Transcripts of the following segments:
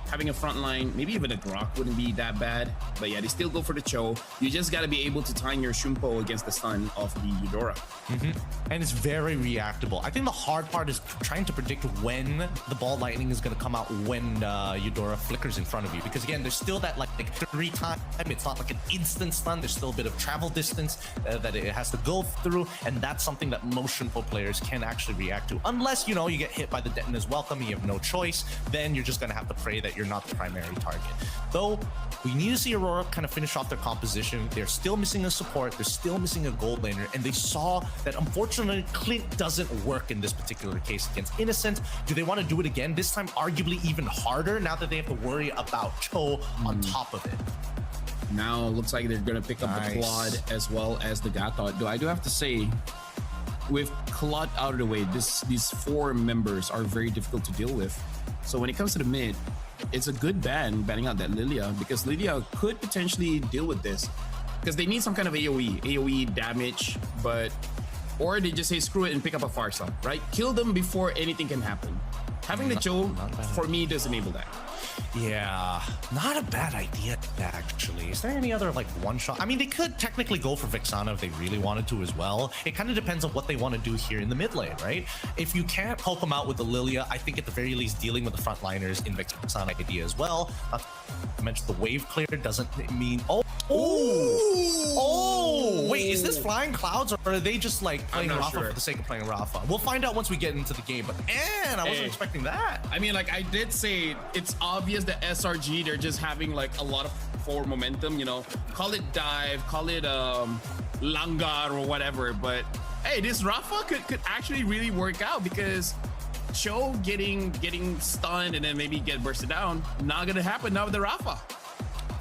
having a front line, maybe even a Grok wouldn't be that bad. But yeah, they still go for the Cho. You just got to be able to time your Shumpo against the stun of the Eudora. And it's very reactable. I think the hard part is trying to predict when the ball lightning is going to come out when Eudora flickers in front of you. Because again, there's still that like 3 time. It's not like an instant stun. There's still a bit of travel distance that it has to go through. And that's something that most Shumpo players can actually react to. Unless, you know, you get hit by the Detona's Welcome and you have no choice. Then you're just going to have to pray that you're not the primary target. Though, we need to see Aurora kind of finish off their composition. They're still missing a support. They're still missing a gold laner. And they saw that, unfortunately, Clint doesn't work in this particular case against Innocent. Do they want to do it again? This time, arguably even harder now that they have to worry about Cho on top of it. Now, looks like they're going to pick up the Claude as well as the Gatot. Though I do have to say, with Claude out of the way, these 4 members are very difficult to deal with. So when it comes to the mid, it's a good banning out that Lilia, because Lilia could potentially deal with this. Because they need some kind of AoE damage, or they just say screw it and pick up a Farsa, right? Kill them before anything can happen. Having the Cho, for me, does enable that. Yeah, not a bad idea, actually. Is there any other, like, one-shot? I mean, they could technically go for Vexana if they really wanted to as well. It kind of depends on what they want to do here in the mid lane, right? If you can't poke them out with the Lilia, I think at the very least dealing with the frontliners in Vexana idea as well. Not to mention the wave clear doesn't mean... Wait, is this flying clouds, or are they just like playing Rafa for the sake of playing Rafa? We'll find out once we get into the game, but man, I wasn't expecting that. I mean, like I did say, it's obvious that SRG, they're just having like a lot of forward momentum, you know, call it dive, call it langar or whatever, but hey, this Rafa could actually really work out, because Cho getting stunned and then maybe get bursted down, not gonna happen now with the Rafa.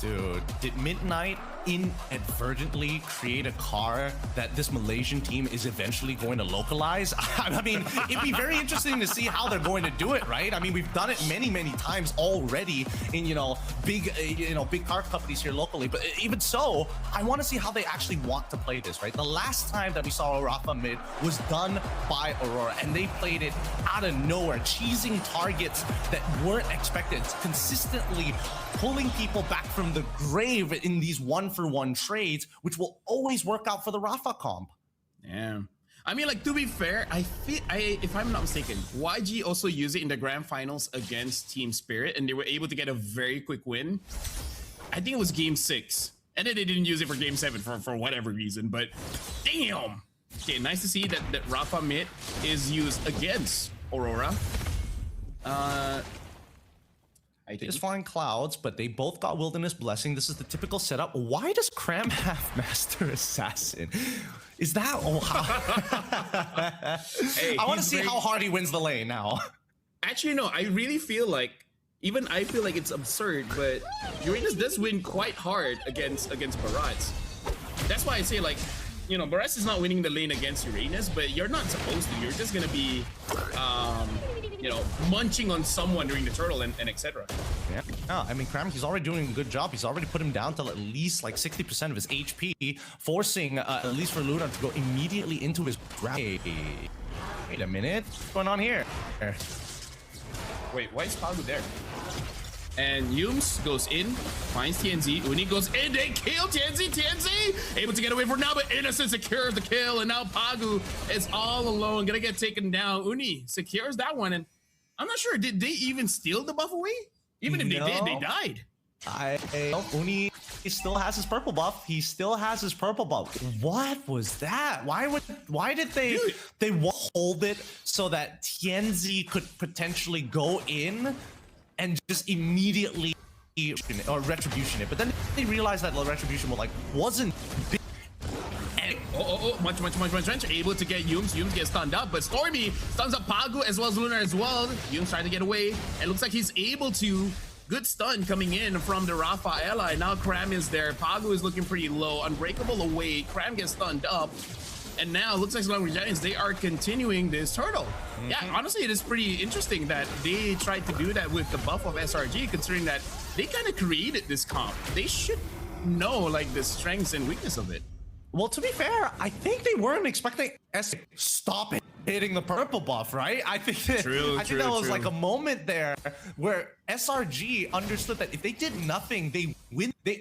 Dude, did Midnight inadvertently create a car that this Malaysian team is eventually going to localize? I mean, it'd be very interesting to see how they're going to do it, right? I mean, we've done it many times already in, big car companies here locally, but even so, I want to see how they actually want to play this, right? The last time that we saw Rafa mid was done by Aurora, and they played it out of nowhere, cheesing targets that weren't expected, consistently pulling people back from the grave in these 1-for-1 trades, which will always work out for the Rafa comp. Yeah. I mean, like, to be fair, if I'm not mistaken, YG also used it in the grand finals against Team Spirit, and they were able to get a very quick win. I think it was game 6. And then they didn't use it for game 7 for whatever reason, but damn. Okay, nice to see that Rafa mid is used against Aurora. Just flying clouds, but they both got Wilderness Blessing. This is the typical setup. Why does Cram have Master Assassin? Is that... Hey, I want to see how hard he wins the lane now. Actually, no, I really feel like... Even I feel like it's absurd, but Uranus does win quite hard against Barats. That's why I say, like, you know, Barats is not winning the lane against Uranus, but you're not supposed to. You're just going to be... you know, munching on someone during the turtle and etc. Yeah, no, I mean, Kram, he's already doing a good job. He's already put him down to at least like 60% of his HP, forcing at least for Luna to go immediately into his grab. Wait a minute, what's going on here? Wait, why is Pagu there? And Yums goes in, finds TNZ. Uni goes in, they kill TNZ. TNZ able to get away for now, but Innocent secures the kill, and now Pagu is all alone, gonna get taken down. Uni secures that one, and I'm not sure, did they even steal the buff away? Even if they did, they died. Uni still has his purple buff. He still has his purple buff. What was that? Why did they hold it so that TNZ could potentially go in and just immediately or retribution it, but then they realized that the retribution wasn't big. Much. Able to get Yums. Yums gets stunned up, but Stormy stuns up Pagu as well as Lunar as well. Yums trying to get away. It looks like he's able to. Good stun coming in from the Rafa ally. Now Cram is there. Pagu is looking pretty low. Unbreakable away. Cram gets stunned up. And now it looks like Long Giants, they are continuing this turtle. Yeah, honestly, it is pretty interesting that they tried to do that with the buff of SRG, considering that they kind of created this comp. They should know like the strengths and weakness of it. Well, to be fair, I think they weren't expecting S to stop it hitting the purple buff, right? I think that, that was like a moment there where SRG understood that if they did nothing, they win. They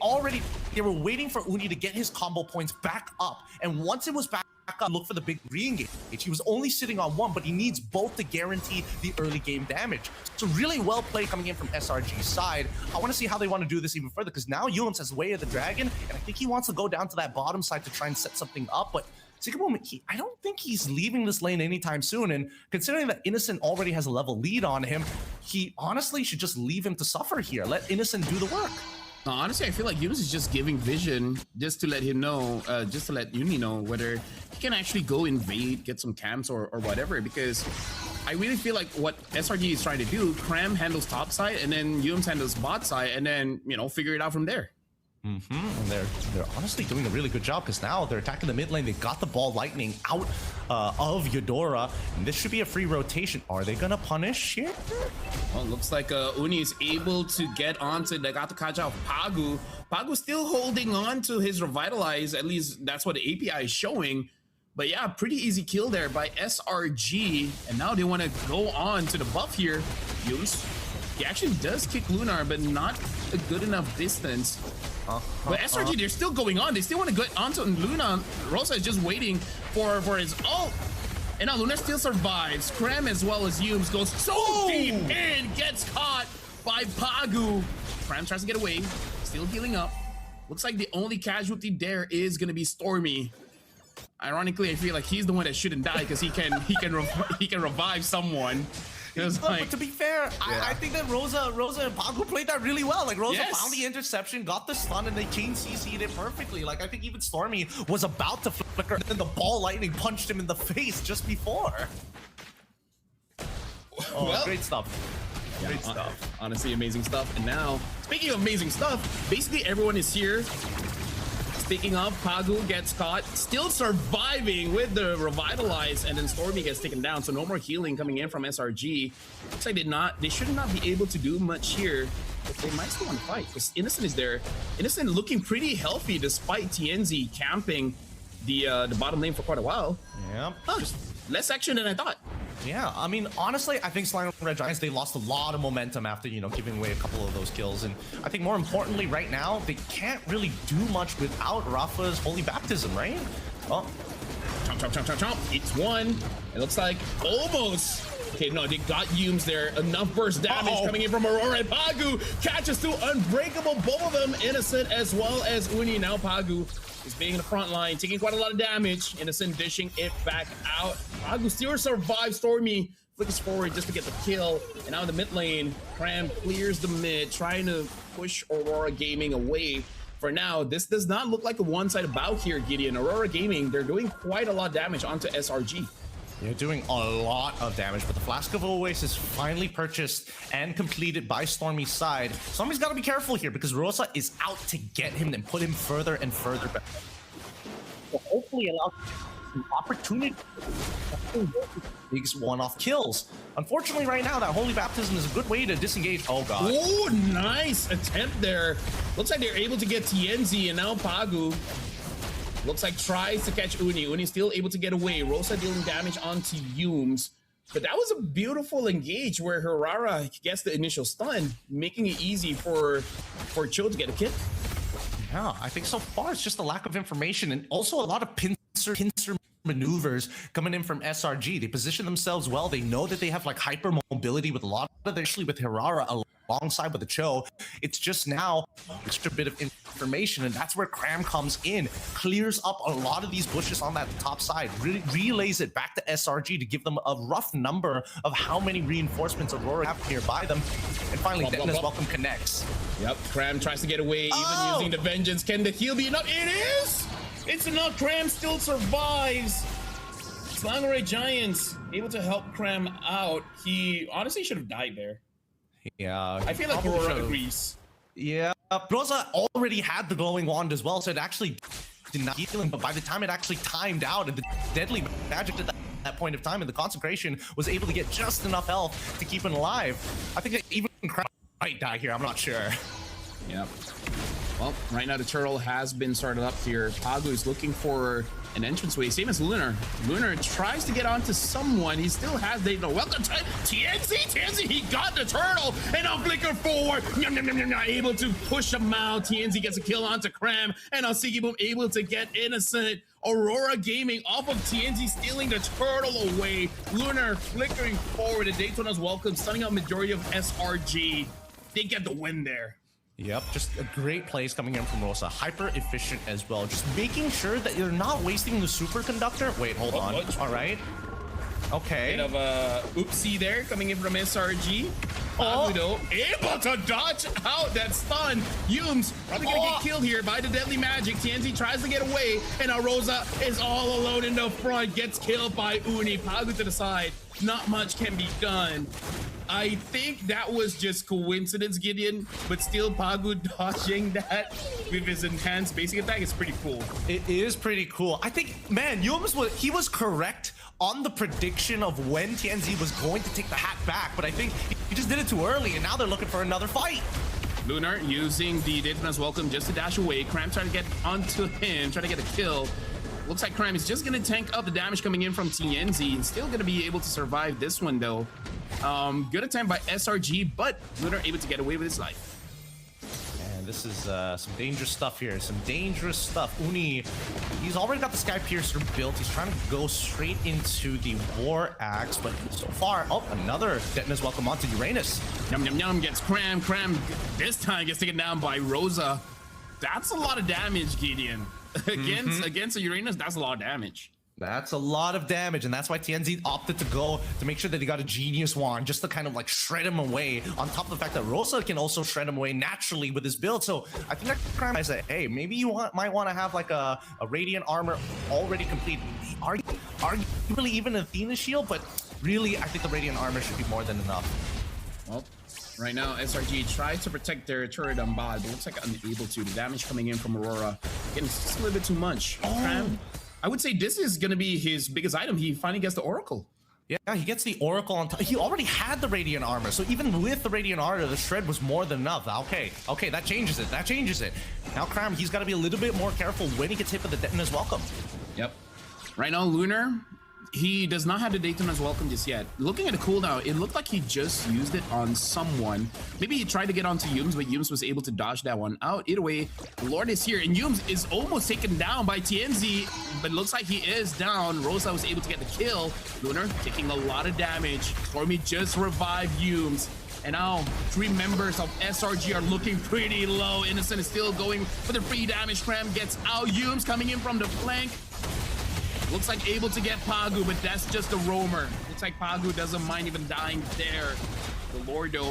were waiting for Uni to get his combo points back up. And once it was back up, look for the big re-engage. He was only sitting on one, but he needs both to guarantee the early game damage. So really well played coming in from SRG's side. I want to see how they want to do this even further, because now Yulms has Way of the Dragon, and I think he wants to go down to that bottom side to try and set something up. But I don't think he's leaving this lane anytime soon, and considering that Innocent already has a level lead on him, he honestly should just leave him to suffer here. Let Innocent do the work. Honestly, I feel like Yunus is just giving vision just to let him know, just to let Uni know whether he can actually go invade, get some camps or whatever, because I really feel like what SRG is trying to do, Cram handles top side and then Yunus handles bot side, and then, you know, figure it out from there. And they're honestly doing a really good job, because now they're attacking the mid lane. They got the ball lightning out of Eudora, and this should be a free rotation. Are they gonna punish here? Well, looks like Uni is able to get onto the Gato Kaja of Pagu. Pagu still holding on to his Revitalize, at least that's what the API is showing. But yeah, pretty easy kill there by SRG, and now they want to go on to the buff here. Yunus, he actually does kick Lunar, but not a good enough distance. But SRG, they're still going on. They still want to get onto Luna. Rosa is just waiting for his ult. And now Luna still survives. Cram as well as Yums goes so deep in, gets caught by Pagu. Cram tries to get away, still healing up. Looks like the only casualty there is going to be Stormy. Ironically, I feel like he's the one that shouldn't die, because he can revive someone. But to be fair, I think that Rosa and Pagu played that really well. Like, Rosa found the interception, got the stun, and they chain CC'd it perfectly. Like, I think even Stormy was about to flicker, and then the ball lightning punched him in the face just before. Well, great stuff. Yeah, great stuff. Honestly, amazing stuff. And now, speaking of amazing stuff, basically everyone is here. Speaking of, Pagu gets caught, still surviving with the Revitalize, and then Stormy gets taken down, so no more healing coming in from SRG. Looks like they should not be able to do much here, but they might still want to fight, because Innocent is there. Innocent looking pretty healthy despite TNZ camping the bottom lane for quite a while. Yeah. Just less action than I thought. Yeah, I mean, honestly, I think Slime Red Giants, they lost a lot of momentum after, you know, giving away a couple of those kills. And I think more importantly right now, they can't really do much without Rafa's Holy Baptism, right? Oh. Chomp, chomp, chomp, chomp, chomp. It's one. It looks like almost. Okay, no, they got Yums there. Enough burst damage coming in from Aurora, and Pagu catches two Unbreakable. Both of them Innocent as well as Uni. Now Pagu is being in the front line, taking quite a lot of damage. Innocent dishing it back out. Pagu still survives. Stormy flickers forward just to get the kill. And now in the mid lane, Cram clears the mid, trying to push Aurora Gaming away. For now, this does not look like a one-sided bout here, Gideon. Aurora Gaming, they're doing quite a lot of damage onto SRG. They're doing a lot of damage, but the Flask of Oasis finally purchased and completed by Stormy's side. Stormy's got to be careful here, because Rosa is out to get him and put him further and further back. So hopefully allow some opportunity these one-off kills. Unfortunately, right now, that Holy Baptism is a good way to disengage. Oh, God. Oh, nice attempt there. Looks like they're able to get TNZ, and now Pagu looks like tries to catch Uni. Uni's still able to get away. Rosa dealing damage onto Yums. But that was a beautiful engage where Herrera gets the initial stun, making it easy for Chill to get a kill. Yeah, I think so far it's just a lack of information, and also a lot of pincer maneuvers coming in from SRG. They position themselves well. They know that they have like hyper mobility with a lot of their, actually with Herrera alongside with the Cho. It's just now extra bit of information, and that's where Cram comes in, clears up a lot of these bushes on that top side, relays it back to SRG to give them a rough number of how many reinforcements Aurora have nearby them. And finally, Detna's Welcome connects. Yep, Cram tries to get away, even using the Vengeance. Can the heal be enough? It is! It's enough. Cram still survives. Slangray Giants able to help Cram out. He honestly should have died there. Yeah, I feel like Aurora agrees. Yeah, Rosa already had the glowing wand as well, so it actually did not heal him. But by the time it actually timed out, and the deadly magic at that point of time, and the consecration was able to get just enough health to keep him alive. I think that even Cram might die here. I'm not sure. Yep. Well, right now the turtle has been started up here. Pagu is looking for an entranceway, same as Lunar. Lunar tries to get onto someone. He still has the welcome to TNZ. He got the turtle and now flicker forward. Able to push him out. TNZ gets a kill onto Cram, and now Sigi Boom able to get innocent. Aurora Gaming off of TNZ stealing the turtle away. Lunar flickering forward. And Daytona's welcome, stunning out majority of SRG. They get the win there. Yep, just a great plays coming in from Rosa. Hyper efficient as well. Just making sure that you're not wasting the superconductor. Wait, hold on. All right. Okay. Bit of a oopsie there coming in from SRG. Pagudo able to dodge out that stun. Yumes probably gonna get killed here by the deadly magic. TNZ tries to get away, and now Rosa is all alone in the front. Gets killed by Uni. Pagu to the side. Not much can be done. I think that was just coincidence, Gideon, but still Pagu dodging that with his enhanced basic attack is pretty cool. It is pretty cool. I think, man, he was correct on the prediction of when TNZ was going to take the hat back, but I think he just did it too early, and now they're looking for another fight. Lunar using the Daytona's welcome just to dash away. Cram trying to get onto him, trying to get a kill. Looks like Cram is just going to tank up the damage coming in from TNZ and still going to be able to survive this one, though. Good attempt by SRG, but Lunar able to get away with his life. And this is some dangerous stuff here. Some dangerous stuff. Uni, he's already got the Sky Piercer built. He's trying to go straight into the War Axe, but so far, another Detona's welcome onto Uranus. Yum, yum, yum, gets Cram. Cram this time gets taken down by Rosa. That's a lot of damage, Gideon. Against a Uranus, that's a lot of damage. That's a lot of damage, and that's why TNZ opted to go to make sure that he got a Genius Wand just to kind of like shred him away, on top of the fact that Rosa can also shred him away naturally with his build. So I think that Cram I said, hey, maybe you might want to have like a Radiant Armor already complete. Arguably even Athena Shield, but really I think the Radiant Armor should be more than enough. Well, right now, SRG tries to protect their turret on bot, but looks like unable to. The damage coming in from Aurora, again, it's just a little bit too much. Cram, I would say this is going to be his biggest item. He finally gets the Oracle. Yeah, he gets the Oracle on top. He already had the Radiant Armor, so even with the Radiant Armor, the shred was more than enough. Okay, that changes it. Now, Cram, he's got to be a little bit more careful when he gets hit with the Detona's welcome. Yep. Right now, Lunar, he does not have the Daytona's welcome just yet. Looking at the cooldown, it looked like he just used it on someone. Maybe he tried to get onto Yumes, but Yumes was able to dodge that one out. Either way, Lord is here, and Yumes is almost taken down by TNZ, but it looks like he is down. Rosa was able to get the kill. Lunar taking a lot of damage. Stormy just revived Yumes. And now 3 members of SRG are looking pretty low. Innocent is still going for the free damage. Cram gets out. Yumes coming in from the flank. Looks like able to get Pagu, but that's just a roamer. Looks like Pagu doesn't mind even dying there. The Lordo,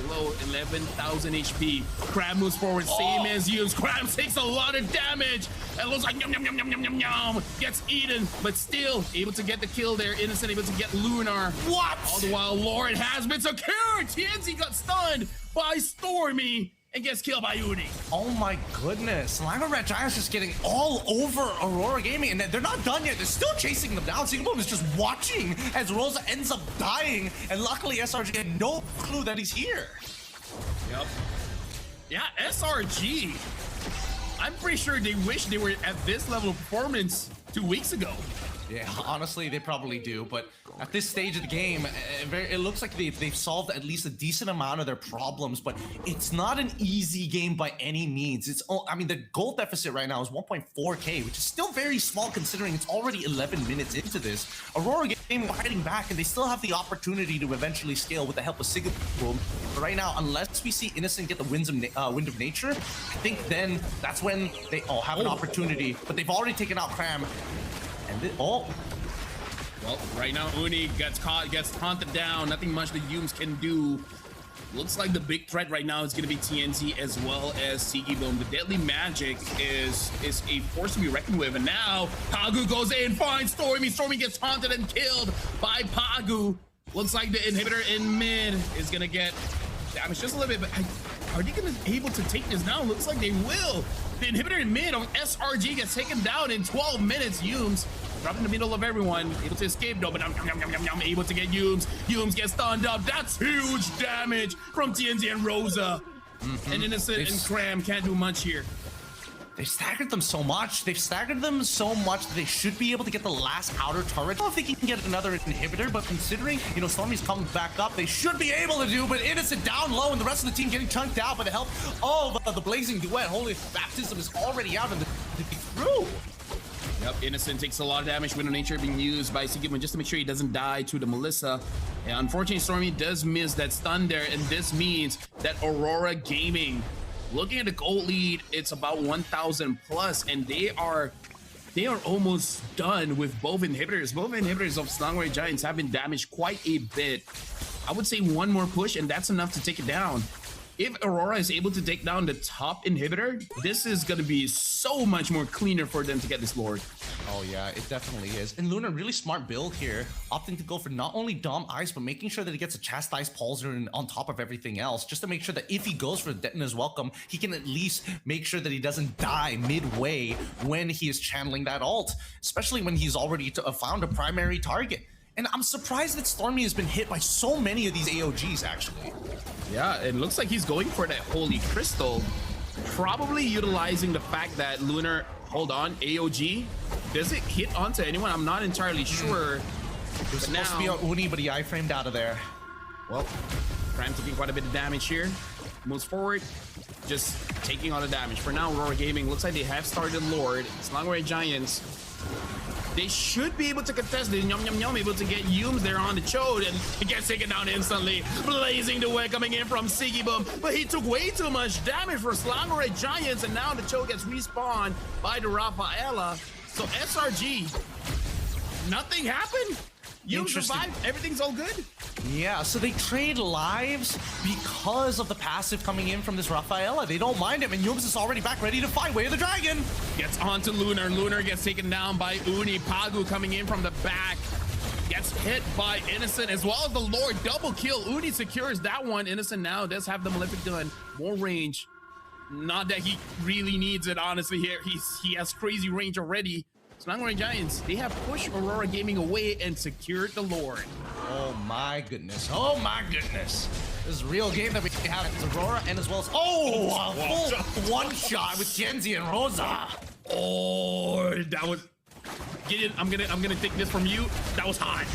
below 11,000 HP. Crab moves forward, same as Yumes. Crab takes a lot of damage. It looks like yum, yum, yum, yum, yum, yum, yum. Gets eaten, but still able to get the kill there. Innocent able to get Lunar. What? All the while, Lord has been secured. TNZ got stunned by Stormy and gets killed by Uni. Oh my goodness. Lima Red Giants just getting all over Aurora Gaming, and they're not done yet. They're still chasing them down. Singapore is just watching as Rosa ends up dying, and luckily SRG had no clue that he's here. Yep. Yeah, SRG. I'm pretty sure they wish they were at this level of performance 2 weeks ago. Yeah, honestly, they probably do, but at this stage of the game, it looks like they've solved at least a decent amount of their problems, but it's not an easy game by any means. I mean, the goal deficit right now is 1.4k, which is still very small considering it's already 11 minutes into this. Aurora Gaming fighting back, and they still have the opportunity to eventually scale with the help of Sigurd. But right now, unless we see Innocent get the wind of nature, I think then that's when they have an opportunity, but they've already taken out Cram. Well, right now Uni gets caught, gets taunted down. Nothing much the Yumes can do. Looks like the big threat right now is going to be TNZ as well as Sigi Boom. The deadly magic is a force to be reckoned with. And now Pagu goes in, finds Stormy. Stormy gets taunted and killed by Pagu. Looks like the inhibitor in mid is going to get damaged just a little bit. But are they going to be able to take this down? Looks like they will. The inhibitor in mid of SRG gets taken down in 12 minutes. Yumes dropped in the middle of everyone, able to escape though, but able to get Yumes. Yumes gets stunned up. That's huge damage from TNZ and Rosa. And Innocent and Cram can't do much here. They've staggered them so much. They've staggered them so much that they should be able to get the last outer turret. I don't know if they can get another inhibitor, but considering, you know, Stormy's coming back up, they should be able to do, but Innocent down low and the rest of the team getting chunked out by the help of the Blazing Duet. Holy Baptism is already out and through. Yep, Innocent takes a lot of damage. Wind of Nature being used by Sigmund just to make sure he doesn't die to the Melissa. And unfortunately, Stormy does miss that stun there, and this means that Aurora Gaming, looking at the gold lead, it's about 1,000 plus, and they are almost done with both inhibitors. Both inhibitors of Slangway Giants have been damaged quite a bit. I would say one more push, and that's enough to take it down. If Aurora is able to take down the top inhibitor, this is going to be so much more cleaner for them to get this Lord. Oh yeah, it definitely is. And Luna, really smart build here, opting to go for not only Dom Ice, but making sure that he gets a Chastised Pulsar on top of everything else, just to make sure that if he goes for Detna's Welcome, he can at least make sure that he doesn't die midway when he is channeling that ult, especially when he's already found a primary target. And I'm surprised that Stormy has been hit by so many of these AOGs, actually. Yeah, it looks like he's going for that Holy Crystal, probably utilizing the fact that Lunar, hold on, AOG, does it hit onto anyone? I'm not entirely sure. It was supposed to be on Uni, but he iframed out of there. Well, Prime taking quite a bit of damage here. Moves forward, just taking all the damage. For now, Aurora Gaming looks like they have started Lord. Slangway Giants, they should be able to contest it. Able to get Yums there on the Chode, and he gets taken down instantly. Blazing the way coming in from Siggy Boom, but he took way too much damage for Slangway Giants, and now the Chode gets respawned by the Rafaela. So SRG, nothing happened. You survived. Everything's all good. Yeah, so they trade lives because of the passive coming in from this Rafaela. They don't mind him, and Yums is already back ready to fight Way of the Dragon. Gets onto Lunar. Lunar gets taken down by Uni. Pagu coming in from the back. Gets hit by Innocent as well as the Lord. Double kill. Uni secures that one. Innocent now does have the Malefic gun. More range. Not that he really needs it, honestly. Here he has crazy range already. Slangway Giants, they have pushed Aurora Gaming away and secured the Lord. Oh my goodness. Oh my goodness. This is a real game that we have. It's Aurora and as well as a full one shot with Genzi and Rosa. Oh, that was Gideon, I'm gonna take this from you. That was hot.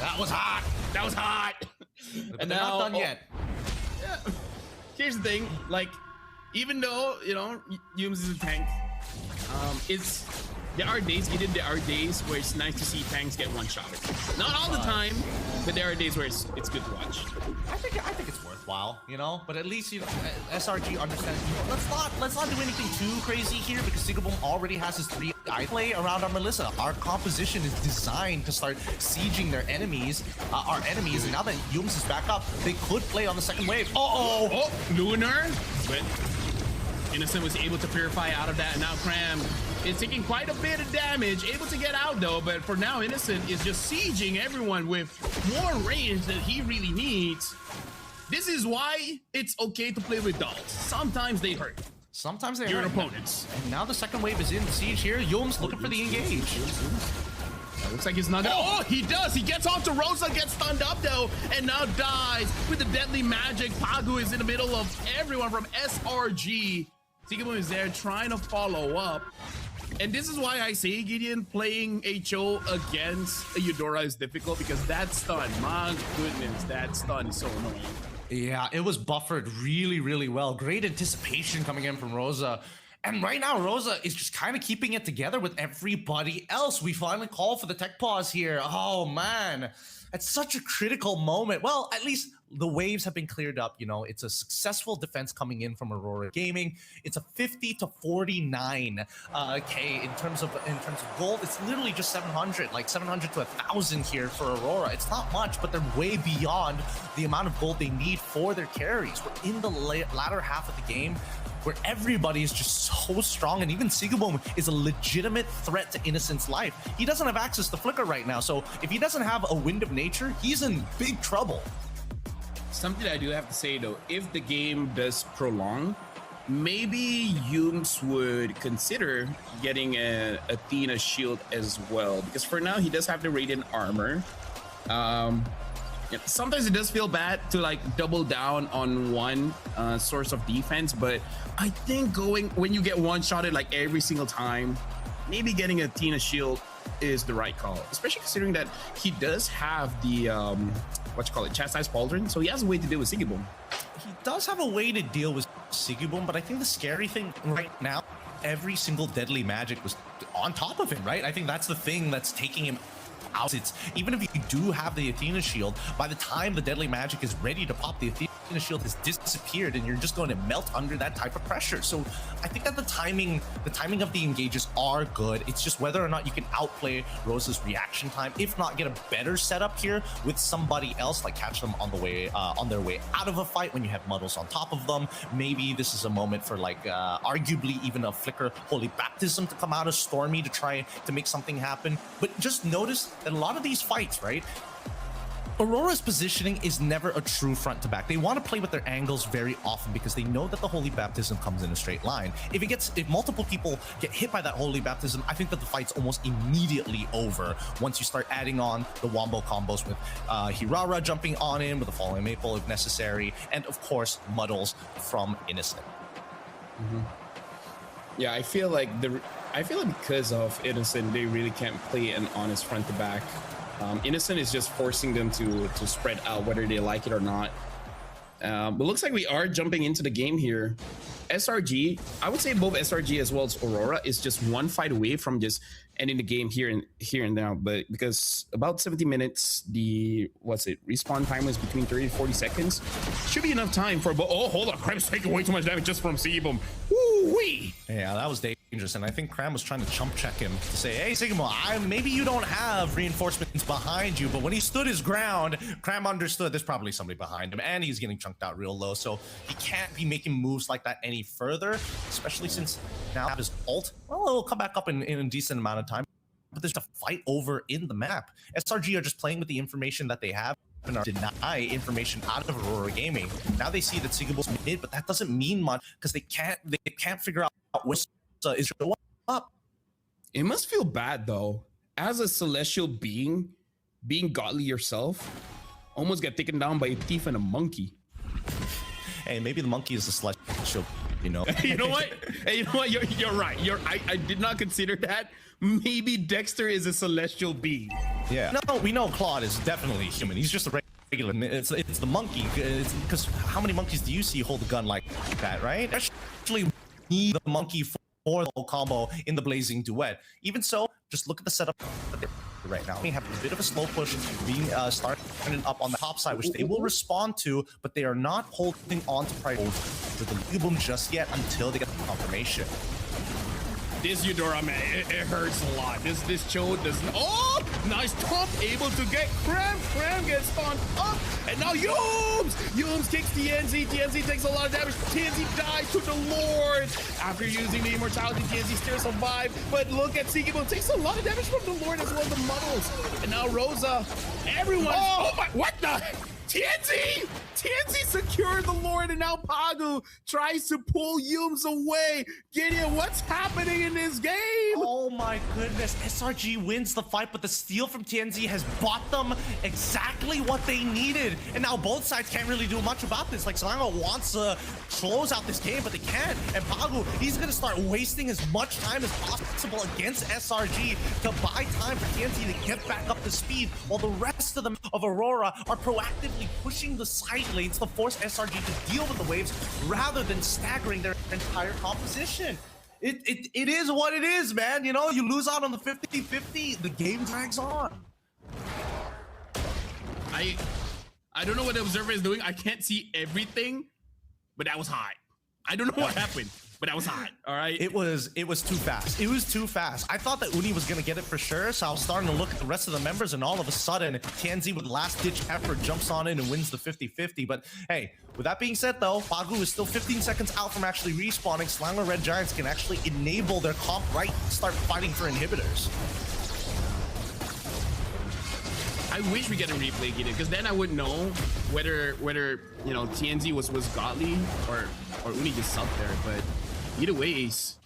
That was hot. That was hot. And they're not done yet. Yeah. Here's the thing, like, even though, you know, Yums is a tank, there are days where it's nice to see tanks get one shot. Not all the time, but there are days where it's good to watch. I think it's worthwhile, you know. But at least, you know, SRG understands. You know, let's not do anything too crazy here, because Sigaboom already has his 3 eye play around our Melissa. Our composition is designed to start sieging their enemies, our enemies. And now that Yums is back up, they could play on the second wave. Oh, Lunar, but Innocent was able to purify out of that, and now Cram is taking quite a bit of damage, able to get out though, but for now Innocent is just sieging everyone with more range than he really needs. This is why it's okay to play with dolls. Sometimes they hurt. Sometimes they hurt your hurt opponents. And now the second wave is in siege here. Yums looking for the engage. Looks like he's not gonna. Oh, he does. He gets onto Rosa, gets stunned up though, and now dies with the deadly magic. Pagu is in the middle of everyone from SRG. Sigmund is there trying to follow up. And this is why I say, Gideon, playing HO against a Eudora is difficult, because that stun, my goodness, that stun is so annoying. Yeah, it was buffered really, really well. Great anticipation coming in from Rosa. And right now, Rosa is just kind of keeping it together with everybody else. We finally call for the tech pause here. Oh, man. At such a critical moment. Well, at least the waves have been cleared up. You know, it's a successful defense coming in from Aurora Gaming. It's a 50 to 49 K in terms of gold. It's literally just 700, like 700 to 1,000 here for Aurora. It's not much, but they're way beyond the amount of gold they need for their carries. We're in the latter half of the game, where everybody is just so strong, and even Sigaboom is a legitimate threat to Innocent's life. He doesn't have access to Flicker right now, so if he doesn't have a Wind of Nature, he's in big trouble. Something I do have to say though, if the game does prolong, maybe Yums would consider getting an Athena shield as well, because for now he does have the Radiant armor. Sometimes it does feel bad to like double down on one source of defense, but I think when you get one-shotted like every single time, maybe getting a Tina shield is the right call, especially considering that he does have the chastised pauldron, so he has a way to deal with Sigiboom. He does have a way to deal with Sigiboom, but I think the scary thing right now, every single deadly magic was on top of him, right? I think that's the thing that's taking him out. It's even if you do have the Athena shield, by the time the deadly magic is ready to pop, the Athena shield has disappeared and you're just going to melt under that type of pressure. So I think that the timing of the engages are good. It's just whether or not you can outplay Rosa's reaction time, if not get a better setup here with somebody else, like catch them on the way on their way out of a fight when you have Muddles on top of them. Maybe this is a moment for like arguably even a Flicker Holy Baptism to come out of Stormy to try to make something happen. But just notice that a lot of these fights, right, Aurora's positioning is never a true front to back. They want to play with their angles very often because they know that the Holy Baptism comes in a straight line. If multiple people get hit by that Holy Baptism, I think that the fight's almost immediately over once you start adding on the wombo combos with Hirara jumping on in with a Falling Maple if necessary, and of course Muddles from Innocent. Yeah, I feel like because of Innocent, they really can't play an honest front to back. Innocent is just forcing them to spread out whether they like it or not. But looks like we are jumping into the game here. SRG, I would say both SRG as well as Aurora is just one fight away from just ending the game here and now. But because about 70 minutes, the respawn time was between 30 to 40 seconds. Should be enough time for. Oh, hold on, Kram's taking way too much damage just from Sigiboom. Woo-wee! Yeah, that was dangerous, and I think Kram was trying to chump check him to say, hey, Sigiboom, maybe you don't have reinforcements behind you, but when he stood his ground, Kram understood there's probably somebody behind him, and he's getting chunked out real low, so he can't be making moves like that any further, especially since now his ult, well, it'll come back up in a decent amount of time, but there's a fight over in the map. SRG are just playing with the information that they have and are deny information out of Aurora Gaming. Now they see that Sigiboom's mid, but that doesn't mean much because they can't figure out where is up. It must feel bad though, as a celestial being godly yourself, almost get taken down by a thief and a monkey. Hey, maybe the monkey is the celestial, you know. You know what? Hey, you know what? You're right. I did not consider that. Maybe Dexter is a celestial being. Yeah. No, we know Claude is definitely human. He's just a regular. It's the monkey. Because how many monkeys do you see hold a gun like that, right? Actually, need the monkey for the whole combo in the Blazing Duet. Even so, just look at the setup that they're right now. They have a bit of a slow push being starting up on the top side, which they will respond to, but they are not holding on to priority for the Sigiboom just yet until they get the confirmation. This Eudora, man, it hurts a lot. This Cho doesn't. Oh, nice top, able to get Kram. Kram gets spawned up, and now Yums kicks TNZ. TNZ takes a lot of damage. TNZ dies to the Lord after using the immortality. TNZ still survived, but look at Sigiboom takes a lot of damage from the Lord as well. The Muddles, and now Rosa. Everyone. Oh my! What the? TNZ secured the Lord, and now Pagu tries to pull Yums away. Gideon, what's happening in this game? Oh my goodness, SRG wins the fight, but the steal from TNZ has bought them exactly what they needed. And now both sides can't really do much about this. Like, Selangor wants to close out this game, but they can't. And Pagu, he's gonna start wasting as much time as possible against SRG to buy time for TNZ to get back up to speed, while the rest of them of Aurora are proactively pushing the side lanes to force SRG to deal with the waves rather than staggering their entire composition. It is what it is, man. You know, you lose out on the 50-50, the game drags on. I don't know what the observer is doing. I can't see everything, but that was hot. I don't know what happened, but that was hot. All right. It was too fast. It was too fast. I thought that Uni was gonna get it for sure, so I was starting to look at the rest of the members, and all of a sudden, TNZ with last-ditch effort jumps on in and wins the 50-50. But hey, with that being said, though, Pagu is still 15 seconds out from actually respawning. Selangor Red Giants can actually enable their comp right and start fighting for inhibitors. I wish we get a replay, Gideon, because then I would know whether you know TNZ was godly or Uni just sucked there. But either way, Ace,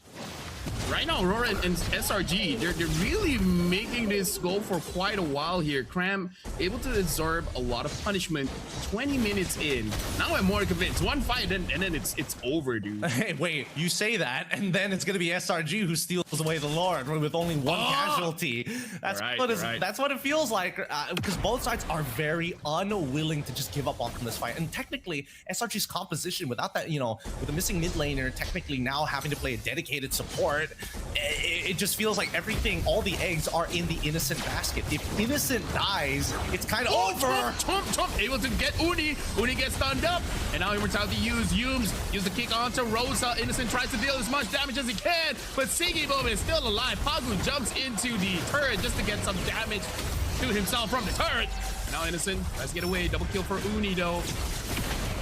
Right now, Aurora and SRG, they're really making this go for quite a while here. Cram able to absorb a lot of punishment. 20 minutes in. Now I'm more convinced. One fight and then it's over, dude. Hey, wait, you say that, and then it's gonna be SRG who steals away the Lord with only one casualty. That's that's what it feels like, because both sides are very unwilling to just give up on this fight. And technically, SRG's composition without that, you know, with the missing mid laner, technically now having to play a dedicated support, it just feels like everything, all the eggs are in the Innocent basket. If Innocent dies, it's kind of over. Trump able to get Uni. Uni gets stunned up, and now Immortality use the kick onto Rosa. Innocent tries to deal as much damage as he can, but Siggy is still alive. Pagu jumps into the turret just to get some damage to himself from the turret. And now Innocent tries to get away. Double kill for Uni though.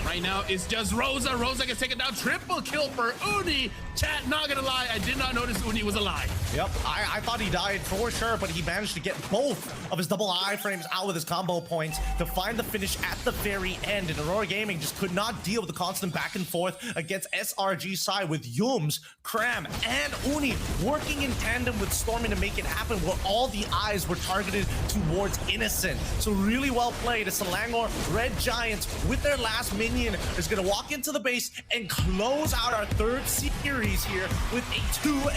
Right now, it's just Rosa. Rosa gets taken down. Triple kill for Uni. Chat, not gonna lie, I did not notice Uni was alive. Yep, I thought he died for sure, but he managed to get both of his double iframes out with his combo points to find the finish at the very end. And Aurora Gaming just could not deal with the constant back and forth against SRG side with Yums, Cram, and Uni working in tandem with Stormin to make it happen, where all the eyes were targeted towards Innocent. So really well played. As Selangor Red Giants, with their last minion, is going to walk into the base and close out our third series here with a 2-0